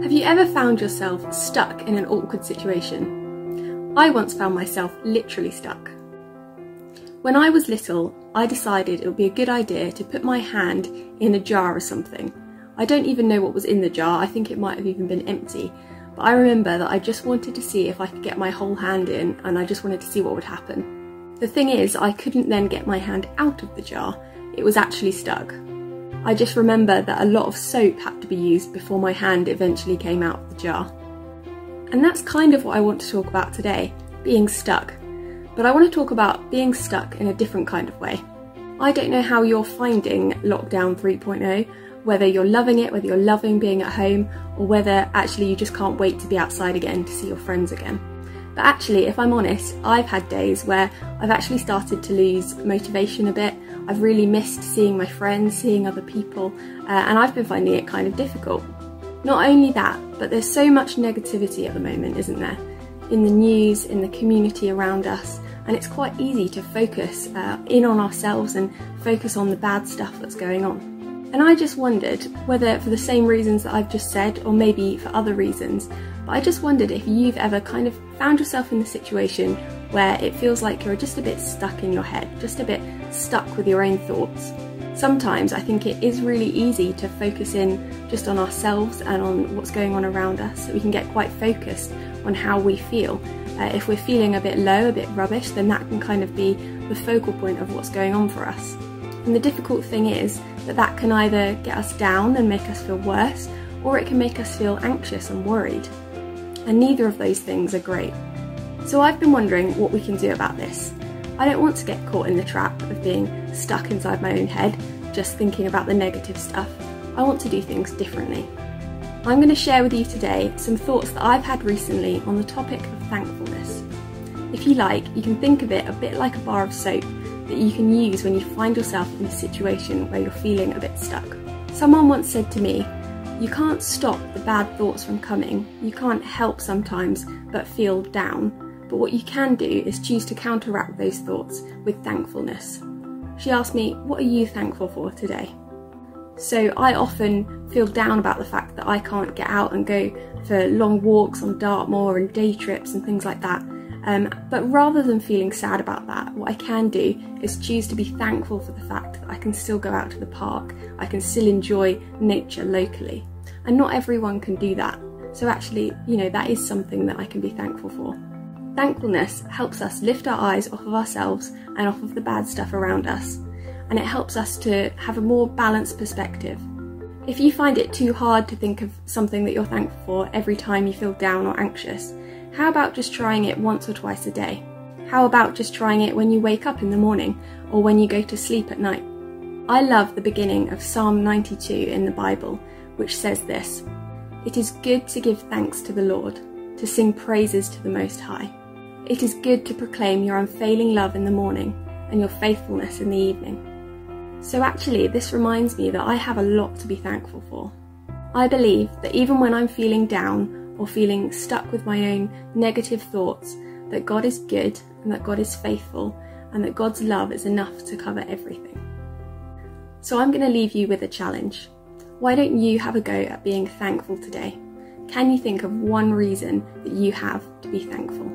Have you ever found yourself stuck in an awkward situation? I once found myself literally stuck. When I was little, I decided it would be a good idea to put my hand in a jar or something. I don't even know what was in the jar, I think it might have even been empty. But I remember that I just wanted to see if I could get my whole hand in, and I just wanted to see what would happen. The thing is, I couldn't then get my hand out of the jar. It was actually stuck. I just remember that a lot of soap had to be used before my hand eventually came out of the jar. And that's kind of what I want to talk about today, being stuck. But I want to talk about being stuck in a different kind of way. I don't know how you're finding lockdown 3.0, whether you're loving it, whether you're loving being at home, or whether actually you just can't wait to be outside again to see your friends again. But actually, if I'm honest, I've had days where I've actually started to lose motivation a bit. I've really missed seeing my friends, seeing other people, and I've been finding it kind of difficult. Not only that, but there's so much negativity at the moment, isn't there? In the news, in the community around us, and it's quite easy to focus in on ourselves and focus on the bad stuff that's going on. And I just wondered whether for the same reasons that I've just said, or maybe for other reasons, but I just wondered if you've ever kind of found yourself in the situation where it feels like you're just a bit stuck in your head, just a bit stuck with your own thoughts. Sometimes I think it is really easy to focus in just on ourselves and on what's going on around us, so we can get quite focused on how we feel. If we're feeling a bit low, a bit rubbish, then that can kind of be the focal point of what's going on for us. And the difficult thing is that that can either get us down and make us feel worse, or it can make us feel anxious and worried. And neither of those things are great. So I've been wondering what we can do about this. I don't want to get caught in the trap of being stuck inside my own head, just thinking about the negative stuff. I want to do things differently. I'm going to share with you today some thoughts that I've had recently on the topic of thankfulness. If you like, you can think of it a bit like a bar of soap that you can use when you find yourself in a situation where you're feeling a bit stuck. Someone once said to me, "You can't stop the bad thoughts from coming, you can't help sometimes but feel down, but what you can do is choose to counteract those thoughts with thankfulness." She asked me, "What are you thankful for today?" So I often feel down about the fact that I can't get out and go for long walks on Dartmoor and day trips and things like that. But rather than feeling sad about that, what I can do is choose to be thankful for the fact that I can still go out to the park, I can still enjoy nature locally. And not everyone can do that. So actually, that is something that I can be thankful for. Thankfulness helps us lift our eyes off of ourselves and off of the bad stuff around us. And it helps us to have a more balanced perspective. If you find it too hard to think of something that you're thankful for every time you feel down or anxious, how about just trying it once or twice a day? How about just trying it when you wake up in the morning or when you go to sleep at night? I love the beginning of Psalm 92 in the Bible, which says this: "It is good to give thanks to the Lord, to sing praises to the Most High. It is good to proclaim your unfailing love in the morning and your faithfulness in the evening." So actually, this reminds me that I have a lot to be thankful for. I believe that even when I'm feeling down or feeling stuck with my own negative thoughts, that God is good and that God is faithful and that God's love is enough to cover everything. So I'm going to leave you with a challenge. Why don't you have a go at being thankful today? Can you think of one reason that you have to be thankful?